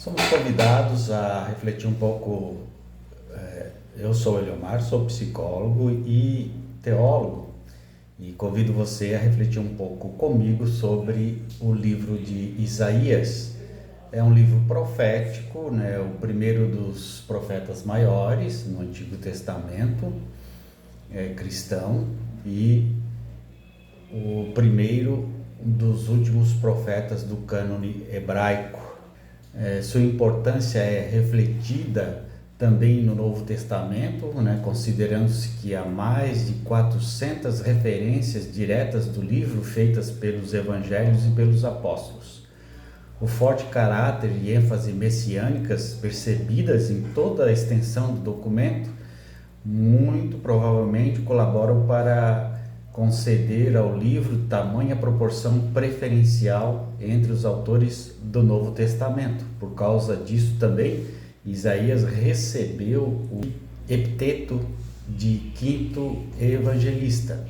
Somos convidados a refletir um pouco. Eu sou Eliomar, sou psicólogo e teólogo, e convido você a refletir um pouco comigo sobre o livro de Isaías. É um livro profético, né? O primeiro dos profetas maiores no Antigo Testamento cristão, e o primeiro dos últimos profetas do cânone hebraico. Sua importância é refletida também no Novo Testamento, né, considerando-se que há mais de 400 referências diretas do livro feitas pelos evangelhos e pelos apóstolos. O forte caráter e ênfase messiânicas percebidas em toda a extensão do documento muito provavelmente colaboram para conceder ao livro tamanha proporção preferencial entre os autores do Novo Testamento. Por causa disso também, Isaías recebeu o epiteto de quinto evangelista.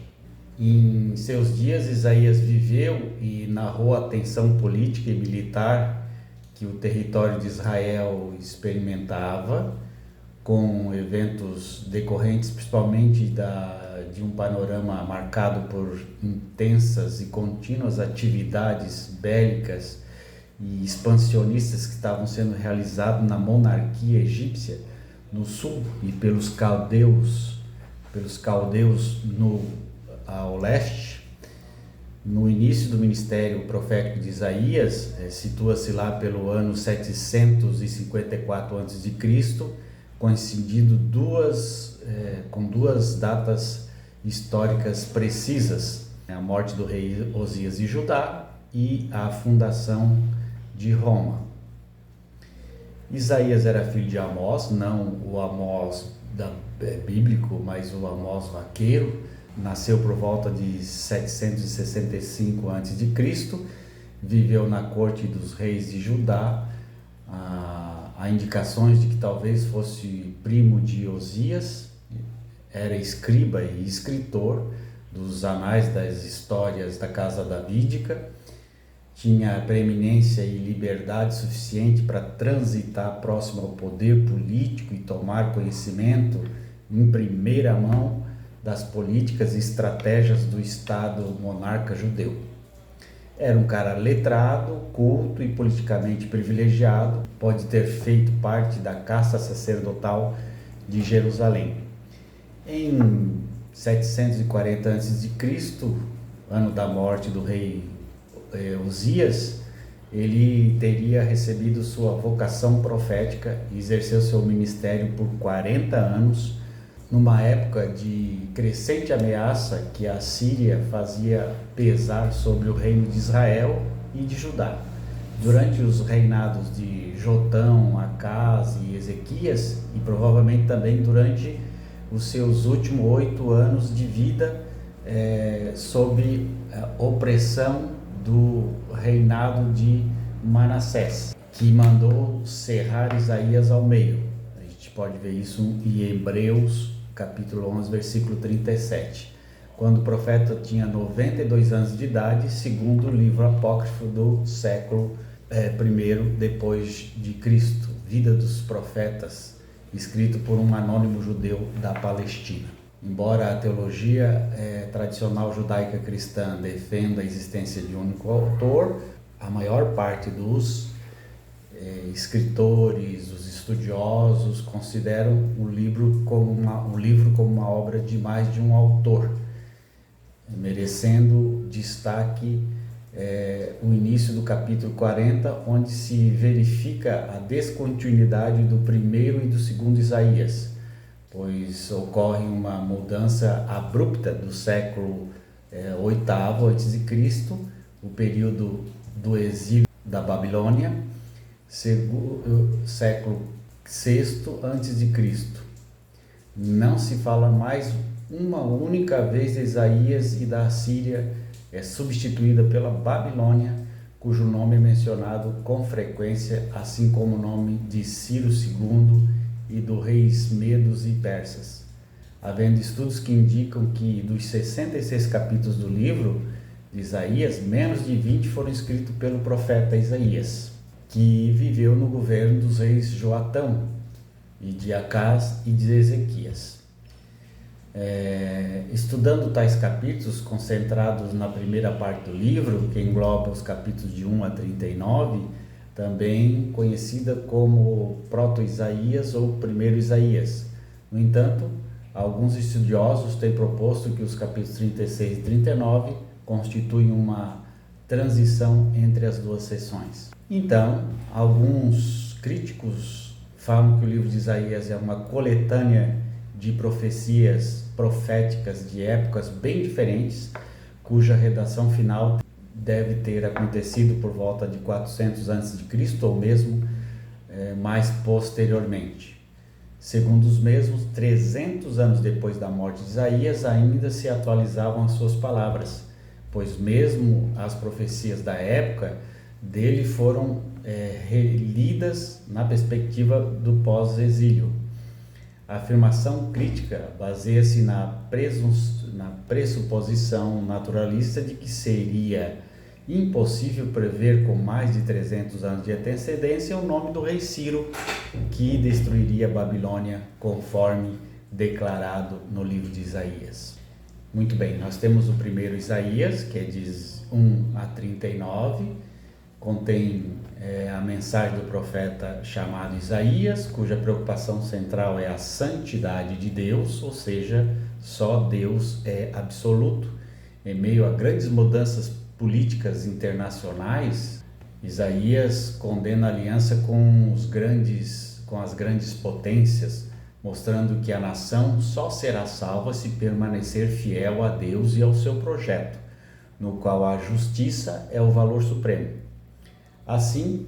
Em seus dias, Isaías viveu e narrou a tensão política e militar que o território de Israel experimentava, com eventos decorrentes principalmente de um panorama marcado por intensas e contínuas atividades bélicas e expansionistas que estavam sendo realizadas na monarquia egípcia no sul e pelos caldeus ao leste. No início do ministério profético de Isaías, situa-se lá pelo ano 754 a.C., coincidindo com duas datas históricas precisas: a morte do rei Osias de Judá e a fundação de Roma. Isaías era filho de Amós, não o Amós bíblico, mas o Amós vaqueiro. Nasceu por volta de 765 a.C., viveu na corte dos reis de Judá. Há indicações de que talvez fosse primo de Osias, era escriba e escritor dos anais das histórias da casa davídica, tinha preeminência e liberdade suficiente para transitar próximo ao poder político e tomar conhecimento em primeira mão das políticas e estratégias do Estado monarca judeu. Era um cara letrado, culto e politicamente privilegiado, pode ter feito parte da casta sacerdotal de Jerusalém. Em 740 a.C., ano da morte do rei Osias, ele teria recebido sua vocação profética e exerceu seu ministério por 40 anos, numa época de crescente ameaça que a Síria fazia pesar sobre o reino de Israel e de Judá. Durante os reinados de Jotão, Acaz e Ezequias, e provavelmente também durante os seus últimos 8 anos de vida, sob a opressão do reinado de Manassés, que mandou cerrar Isaías ao meio. A gente pode ver isso em Hebreus capítulo 11, versículo 37, quando o profeta tinha 92 anos de idade, segundo o livro apócrifo do século I depois de Cristo, Vida dos Profetas, escrito por um anônimo judeu da Palestina. Embora a teologia tradicional judaica cristã defenda a existência de um único autor, a maior parte dos escritores, os estudiosos consideram o livro como uma obra de mais de um autor, merecendo destaque o início do capítulo 40, onde se verifica a descontinuidade do primeiro e do segundo Isaías, pois ocorre uma mudança abrupta do século VIII a.C., o período do exílio da Babilônia, século VI a.C. Não se fala mais uma única vez de Isaías, e da Síria é substituída pela Babilônia, cujo nome é mencionado com frequência, assim como o nome de Ciro II e dos reis medos e persas, havendo estudos que indicam que dos 66 capítulos do livro de Isaías, menos de 20 foram escritos pelo profeta Isaías. que viveu no governo dos reis Joatão, e de Acás e de Ezequias. Estudando tais capítulos, concentrados na primeira parte do livro, que engloba os capítulos de 1 a 39, também conhecida como Proto-Isaías ou Primeiro Isaías. No entanto, alguns estudiosos têm proposto que os capítulos 36 e 39 constituem uma transição entre as duas seções. Então, alguns críticos falam que o livro de Isaías é uma coletânea de profecias proféticas de épocas bem diferentes, cuja redação final deve ter acontecido por volta de 400 a.C. ou mesmo mais posteriormente. Segundo os mesmos, 300 anos depois da morte de Isaías, ainda se atualizavam as suas palavras, pois mesmo as profecias da época dele foram relidas na perspectiva do pós-exílio. A afirmação crítica baseia-se na pressuposição naturalista de que seria impossível prever com mais de 300 anos de antecedência o nome do rei Ciro, que destruiria a Babilônia, conforme declarado no livro de Isaías. Muito bem, nós temos o primeiro Isaías, que é de 1 a 39, contém a mensagem do profeta chamado Isaías, cuja preocupação central é a santidade de Deus, ou seja, só Deus é absoluto. Em meio a grandes mudanças políticas internacionais, Isaías condena a aliança com as grandes potências, mostrando que a nação só será salva se permanecer fiel a Deus e ao seu projeto, no qual a justiça é o valor supremo. Assim,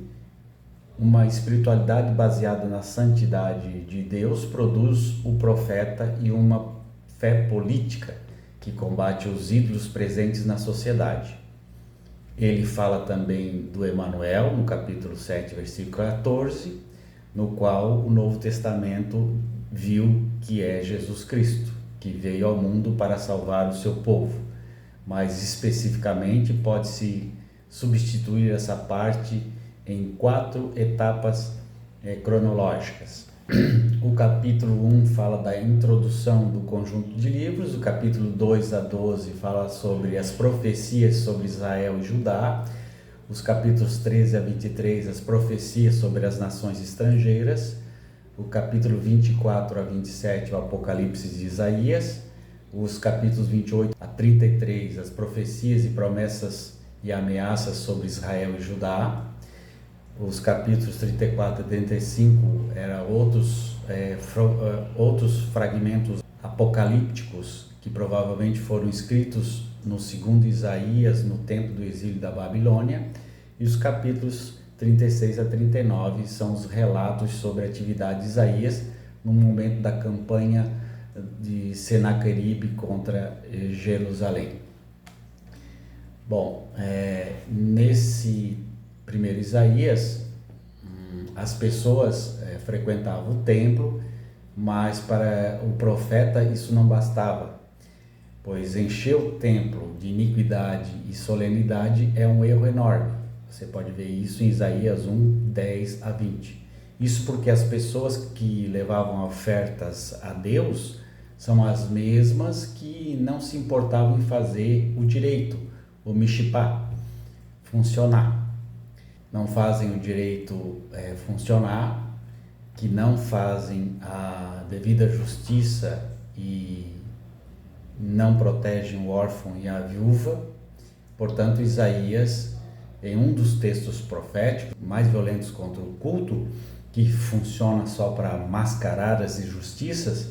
uma espiritualidade baseada na santidade de Deus produz o profeta e uma fé política que combate os ídolos presentes na sociedade. Ele fala também do Emanuel, no capítulo 7, versículo 14, no qual o Novo Testamento viu que é Jesus Cristo, que veio ao mundo para salvar o seu povo. Mais especificamente, pode-se substituir essa parte em 4 etapas cronológicas. O capítulo 1 fala da introdução do conjunto de livros, o capítulo 2 a 12 fala sobre as profecias sobre Israel e Judá, os capítulos 13 a 23 as profecias sobre as nações estrangeiras, o capítulo 24 a 27 o Apocalipse de Isaías, os capítulos 28 a 33 as profecias e promessas e ameaças sobre Israel e Judá. Os capítulos 34 a 35 eram outros fragmentos apocalípticos que provavelmente foram escritos no segundo Isaías, no tempo do exílio da Babilônia, e os capítulos 36 a 39 são os relatos sobre a atividade de Isaías no momento da campanha de Senaqueribe contra Jerusalém. Bom, nesse primeiro Isaías, as pessoas frequentavam o templo, mas para o profeta isso não bastava, pois encher o templo de iniquidade e solenidade é um erro enorme. Você pode ver isso em Isaías 1, 10 a 20. Isso porque as pessoas que levavam ofertas a Deus são as mesmas que não se importavam em fazer o direito, o mishpah, funcionar. Não fazem o direito funcionar, que não fazem a devida justiça e não protegem o órfão e a viúva. Portanto, Isaías, em um dos textos proféticos mais violentos contra o culto, que funciona só para mascarar as injustiças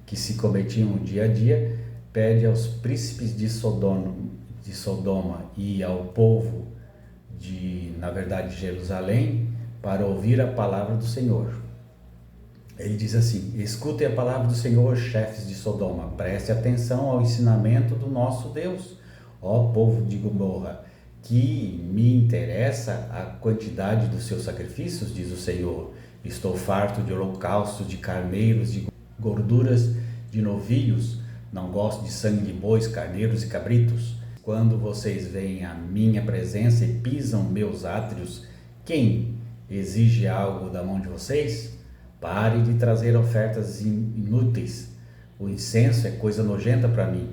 que se cometiam no dia a dia, pede aos príncipes de Sodoma e ao povo na verdade, Jerusalém, para ouvir a palavra do Senhor. Ele diz assim: escutem a palavra do Senhor, chefes de Sodoma, preste atenção ao ensinamento do nosso Deus, ó povo de Gomorra, que me interessa a quantidade dos seus sacrifícios, diz o Senhor. Estou farto de holocaustos, de carneiros, de gorduras, de novilhos, não gosto de sangue de bois, carneiros e cabritos. Quando vocês veem a minha presença e pisam meus átrios, quem exige algo da mão de vocês? Pare de trazer ofertas inúteis. O incenso é coisa nojenta para mim.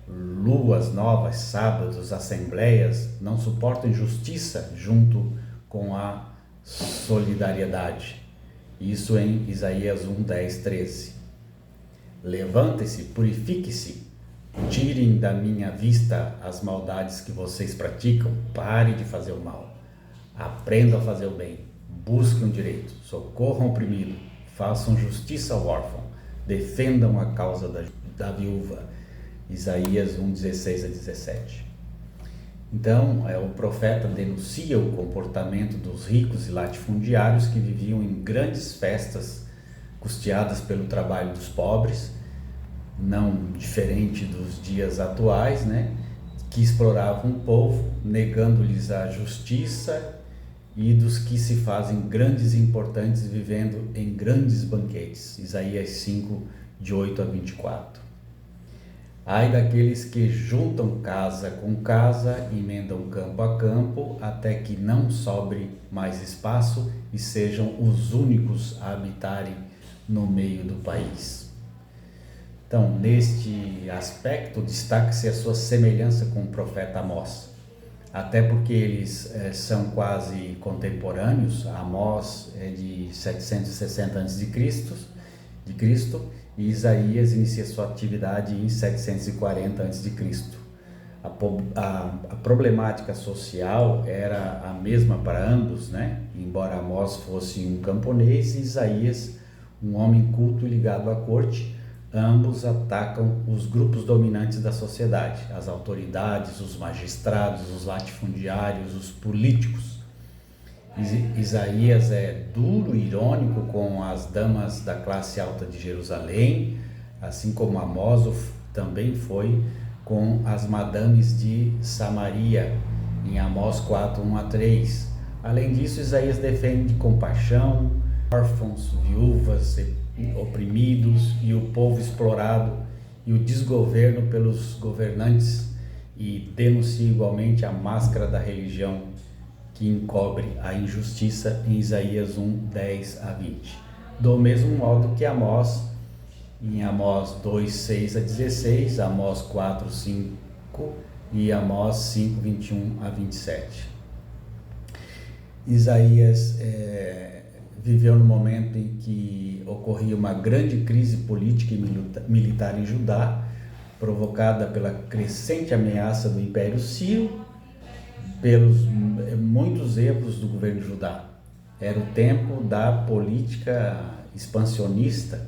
Luas novas, sábados, assembleias não suportam injustiça junto com a solidariedade. Isso em Isaías 1, 10, 13. Levantem-se, purifiquem-se, tirem da minha vista as maldades que vocês praticam, pare de fazer o mal, aprendam a fazer o bem, busquem o direito, socorram o oprimido, façam justiça ao órfão, defendam a causa da viúva. Isaías 1, 16 a 17. Então, o profeta denuncia o comportamento dos ricos e latifundiários que viviam em grandes festas custeadas pelo trabalho dos pobres, não diferente dos dias atuais, né? Que exploravam o povo, negando-lhes a justiça, e dos que se fazem grandes e importantes vivendo em grandes banquetes. Isaías 5, de 8 a 24. Ai daqueles que juntam casa com casa, emendam campo a campo, até que não sobre mais espaço e sejam os únicos a habitarem no meio do país. Então, neste aspecto, destaca-se a sua semelhança com o profeta Amós, até porque eles são quase contemporâneos. Amós é de 760 a.C., e Isaías inicia sua atividade em 740 a.C. A problemática social era a mesma para ambos, né? Embora Amós fosse um camponês e Isaías um homem culto e ligado à corte, ambos atacam os grupos dominantes da sociedade, as autoridades, os magistrados, os latifundiários, os políticos. Isaías é duro e irônico com as damas da classe alta de Jerusalém, assim como Amós também foi com as madames de Samaria, em Amós 4, 1 a 3. Além disso, Isaías defende compaixão, órfãos, viúvas, oprimidos e o povo explorado e o desgoverno pelos governantes, e denuncia igualmente a máscara da religião que encobre a injustiça em Isaías 1, 10 a 20. Do mesmo modo que Amós, em Amós 2, 6 a 16, Amós 4, 5 e Amós 5, 21 a 27. Isaías viveu no momento em que ocorria uma grande crise política e militar em Judá, provocada pela crescente ameaça do Império Sírio, pelos muitos erros do governo de Judá. Era o tempo da política expansionista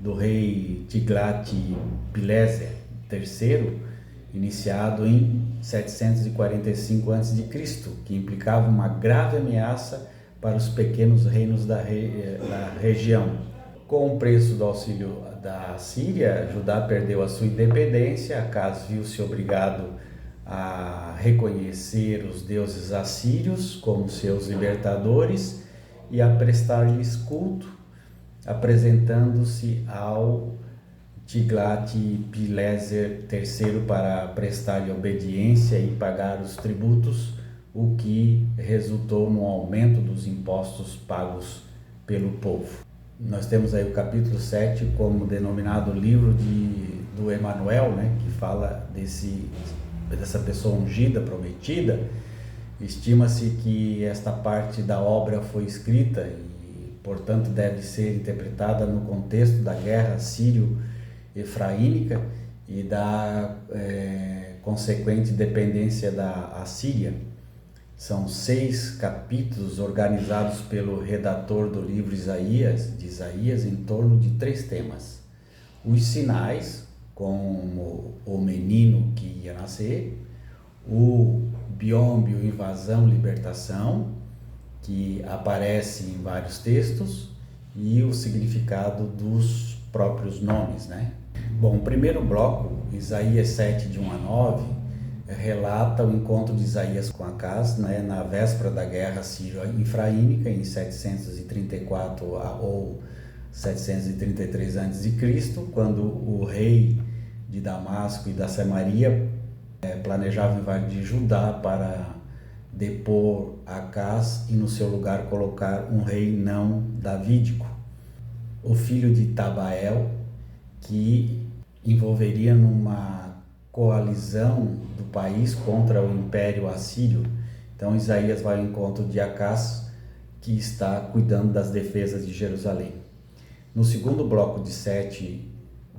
do rei Tiglat-Pileser III, iniciado em 745 a.C., que implicava uma grave ameaça para os pequenos reinos da região. Com o preço do auxílio da Síria, Judá perdeu a sua independência. Acas viu-se obrigado a reconhecer os deuses assírios como seus libertadores e a prestar-lhes culto, apresentando-se ao Tiglat-Pileser III para prestar-lhe obediência e pagar os tributos, o que resultou no aumento dos impostos pagos pelo povo. Nós temos aí o capítulo 7 como denominado livro do Emanuel, né, que fala dessa pessoa ungida, prometida. Estima-se que esta parte da obra foi escrita e, portanto, deve ser interpretada no contexto da guerra sírio-efraínica e da consequente dependência da Assíria. São 6 capítulos organizados pelo redator do livro de Isaías em torno de 3 temas: os sinais, como o menino que ia nascer; o biômbio, invasão, libertação, que aparece em vários textos; e o significado dos próprios nomes, né? Bom, o primeiro bloco, Isaías 7, de 1 a 9, relata o encontro de Isaías com Acaz, né, na véspera da guerra sírio-efraínica, em 734 ou 733 a.C., quando o rei de Damasco e da Samaria planejavam invadir Judá para depor Acaz e no seu lugar colocar um rei não davídico, o filho de Tabael, que envolveria numa coalizão do país contra o Império Assírio. Então Isaías vai ao encontro de Acaz, que está cuidando das defesas de Jerusalém. No segundo bloco de 7,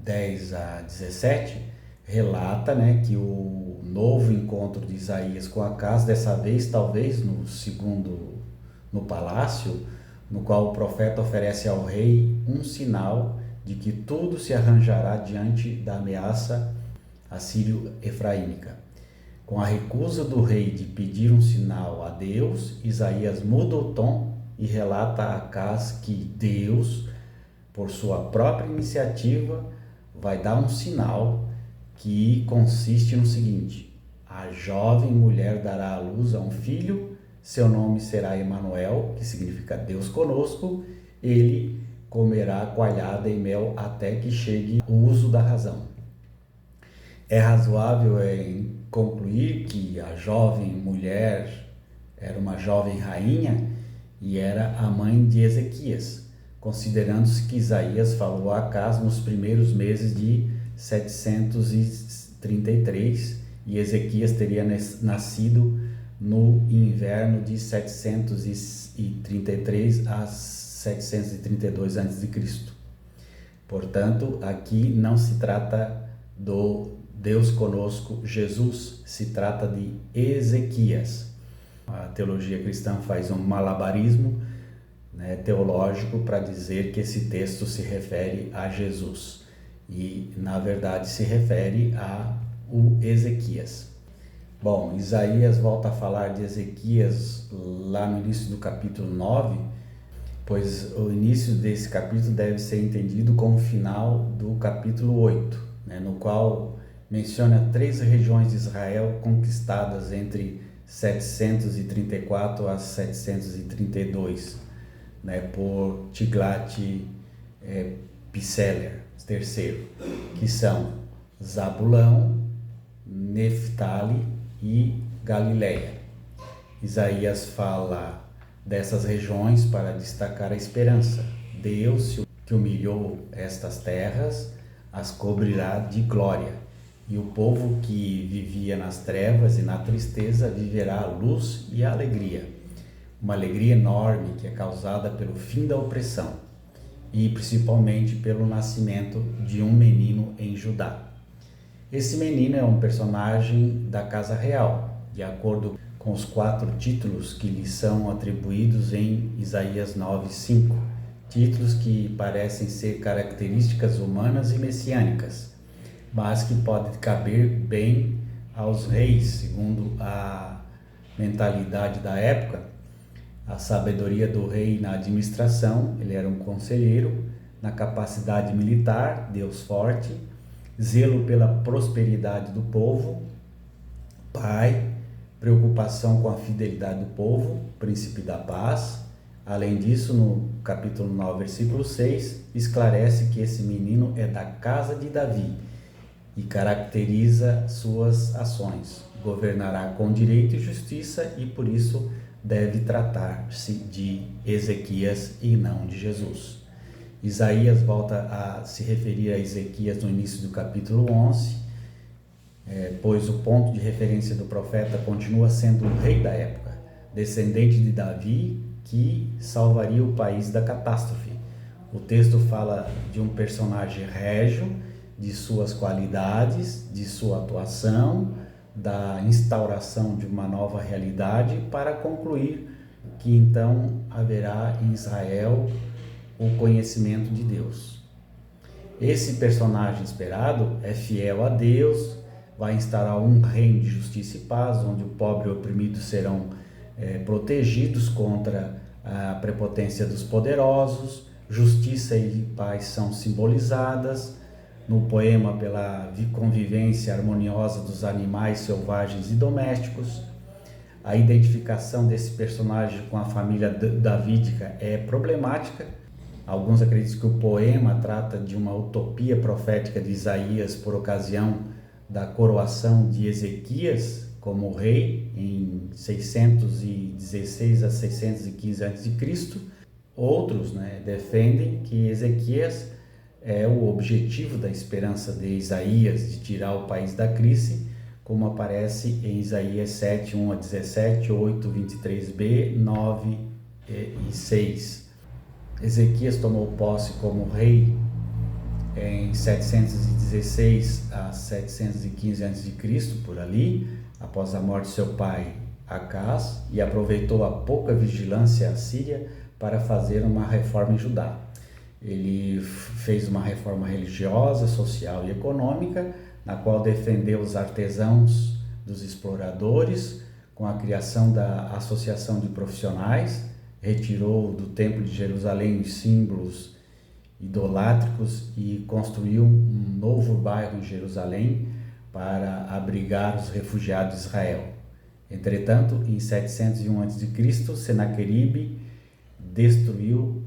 10 a 17, relata, que o novo encontro de Isaías com Acaz, dessa vez talvez no palácio, no qual o profeta oferece ao rei um sinal de que tudo se arranjará diante da ameaça assírio-efraímica. Com a recusa do rei de pedir um sinal a Deus, Isaías muda o tom e relata a Acaz que Deus, por sua própria iniciativa, vai dar um sinal que consiste no seguinte: a jovem mulher dará à luz a um filho, seu nome será Emanuel, que significa Deus conosco, ele comerá coalhada e mel até que chegue o uso da razão. É razoável concluir que a jovem mulher era uma jovem rainha e era a mãe de Ezequias, considerando-se que Isaías falou a Acaz nos primeiros meses de 733 e Ezequias teria nascido no inverno de 733 a 732 a.C. Portanto, aqui não se trata do Deus conosco, Jesus, se trata de Ezequias. A teologia cristã faz um malabarismo teológico para dizer que esse texto se refere a Jesus e, na verdade, se refere a o Ezequias. Bom, Isaías volta a falar de Ezequias lá no início do capítulo 9, pois o início desse capítulo deve ser entendido como o final do capítulo 8, no qual menciona 3 regiões de Israel conquistadas entre 734 a 732, por Tiglat-Pileser III, que são Zabulão, Neftali e Galileia. Isaías fala dessas regiões para destacar a esperança. Deus, que humilhou estas terras, as cobrirá de glória, e o povo que vivia nas trevas e na tristeza viverá a luz e a alegria. Uma alegria enorme que é causada pelo fim da opressão e principalmente pelo nascimento de um menino em Judá. Esse menino é um personagem da casa real, de acordo com os 4 títulos que lhe são atribuídos em Isaías 9:5, títulos que parecem ser características humanas e messiânicas, mas que podem caber bem aos reis, segundo a mentalidade da época. A sabedoria do rei na administração, ele era um conselheiro, na capacidade militar, Deus forte, zelo pela prosperidade do povo, pai, preocupação com a fidelidade do povo, príncipe da paz. Além disso, no capítulo 9, versículo 6, esclarece que esse menino é da casa de Davi e caracteriza suas ações. Governará com direito e justiça e por isso deve tratar-se de Ezequias e não de Jesus. Isaías volta a se referir a Ezequias no início do capítulo 11, pois o ponto de referência do profeta continua sendo o rei da época, descendente de Davi, que salvaria o país da catástrofe. O texto fala de um personagem régio, de suas qualidades, de sua atuação, da instauração de uma nova realidade, para concluir que então haverá em Israel o conhecimento de Deus. Esse personagem esperado é fiel a Deus, vai instaurar um reino de justiça e paz, onde o pobre e o oprimido serão protegidos contra a prepotência dos poderosos. Justiça e paz são simbolizadas no poema pela convivência harmoniosa dos animais selvagens e domésticos. A identificação desse personagem com a família davídica é problemática. Alguns acreditam que o poema trata de uma utopia profética de Isaías por ocasião da coroação de Ezequias como rei em 616 a 615 a.C. Outros, defendem que Ezequias é o objetivo da esperança de Isaías de tirar o país da crise, como aparece em Isaías 7, 1 a 17, 8, 23b, 9 e 6. Ezequias tomou posse como rei em 716 a 715 a.C., por ali, após a morte de seu pai Acaz, e aproveitou a pouca vigilância assíria para fazer uma reforma em Judá. Ele fez uma reforma religiosa, social e econômica, na qual defendeu os artesãos dos exploradores, com a criação da Associação de Profissionais, retirou do Templo de Jerusalém os símbolos idolátricos e construiu um novo bairro em Jerusalém para abrigar os refugiados de Israel. Entretanto, em 701 a.C., Senaqueribe destruiu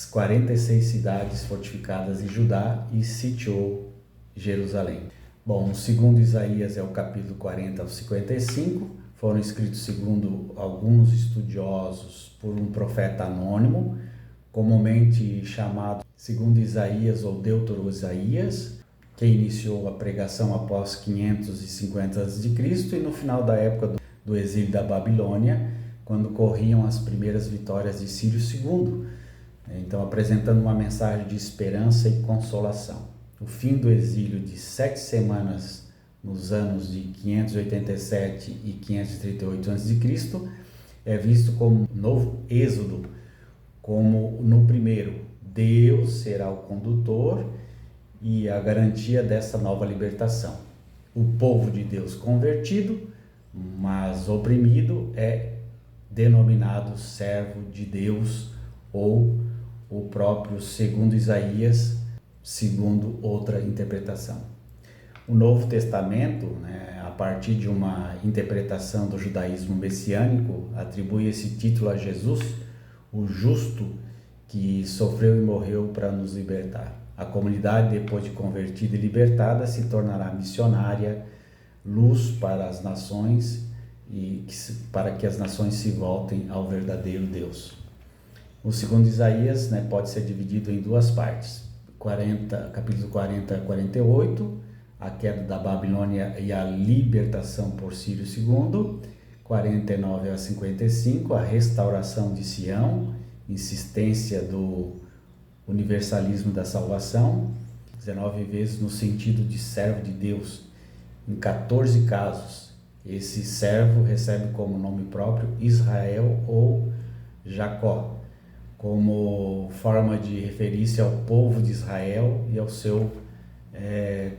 46 cidades fortificadas em Judá e sitiou Jerusalém. Bom, segundo Isaías é o capítulo 40 ao 55, foram escritos, segundo alguns estudiosos, por um profeta anônimo, comumente chamado segundo Isaías ou Deutero-Isaías, que iniciou a pregação após 550 a.C. e no final da época do exílio da Babilônia, quando corriam as primeiras vitórias de Círio II, então apresentando uma mensagem de esperança e consolação. O fim do exílio de 7 semanas nos anos de 587 e 538 a.C. é visto como um novo êxodo, como no primeiro, Deus será o condutor e a garantia dessa nova libertação. O povo de Deus convertido, mas oprimido, é denominado servo de Deus, ou o próprio segundo Isaías, segundo outra interpretação. O Novo Testamento, a partir de uma interpretação do judaísmo messiânico, atribui esse título a Jesus, o justo que sofreu e morreu para nos libertar. A comunidade, depois de convertida e libertada, se tornará missionária, luz para as nações e para que as nações se voltem ao verdadeiro Deus. O segundo Isaías pode ser dividido em duas partes, capítulo 40 a 48, a queda da Babilônia e a libertação por Círio II, 49 a 55, a restauração de Sião, insistência do universalismo da salvação, 19 vezes no sentido de servo de Deus, em 14 casos. Esse servo recebe como nome próprio Israel ou Jacó, como forma de referir-se ao povo de Israel e ao seu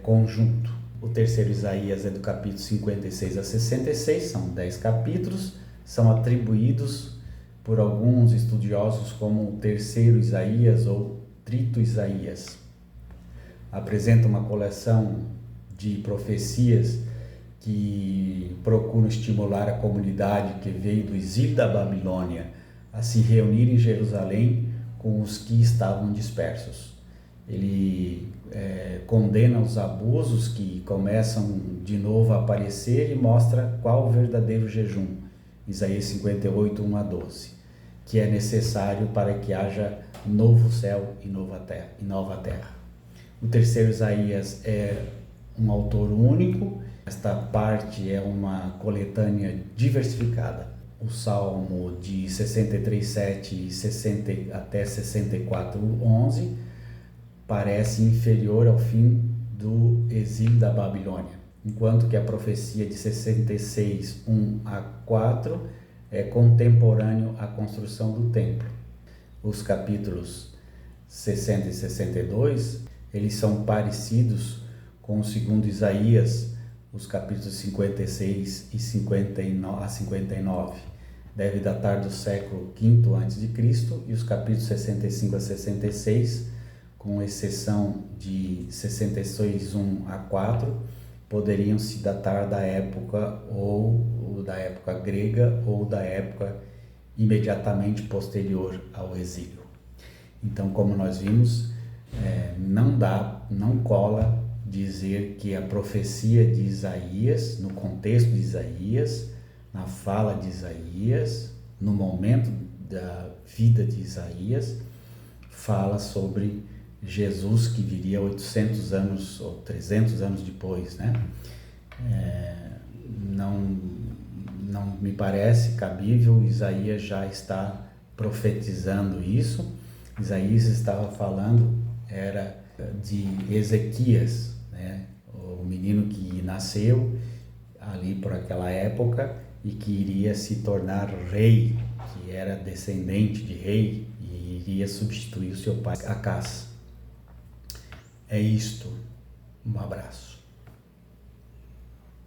conjunto. O terceiro Isaías é do capítulo 56 a 66, são 10 capítulos, são atribuídos por alguns estudiosos como o terceiro Isaías ou trito Isaías. Apresenta uma coleção de profecias que procuram estimular a comunidade que veio do exílio da Babilônia a se reunir em Jerusalém com os que estavam dispersos. Ele condena os abusos que começam de novo a aparecer e mostra qual o verdadeiro jejum, Isaías 58, 1 a 12, que é necessário para que haja novo céu e nova terra. O terceiro Isaías é um autor único. Esta parte é uma coletânea diversificada. O Salmo de 63:7 até 64:11 parece inferior ao fim do exílio da Babilônia, enquanto que a profecia de 66:1 a 4 é contemporâneo à construção do templo. Os capítulos 60 e 62, eles são parecidos com o segundo Isaías, os capítulos 56 e 59 a 59. Deve datar do século V a.C. e os capítulos 65 a 66, com exceção de 66:1 a 4, poderiam se datar da época grega ou da época imediatamente posterior ao exílio. Então, como nós vimos, não cola dizer que a profecia de Isaías, no contexto de Isaías, na fala de Isaías, no momento da vida de Isaías, fala sobre Jesus que viria 800 anos ou 300 anos depois, né? Não me parece cabível. Isaías já está profetizando isso. Isaías estava falando, era de Ezequias, né? O menino que nasceu ali por aquela época e que iria se tornar rei, que era descendente de rei e iria substituir o seu pai Acás. É isto. Um abraço.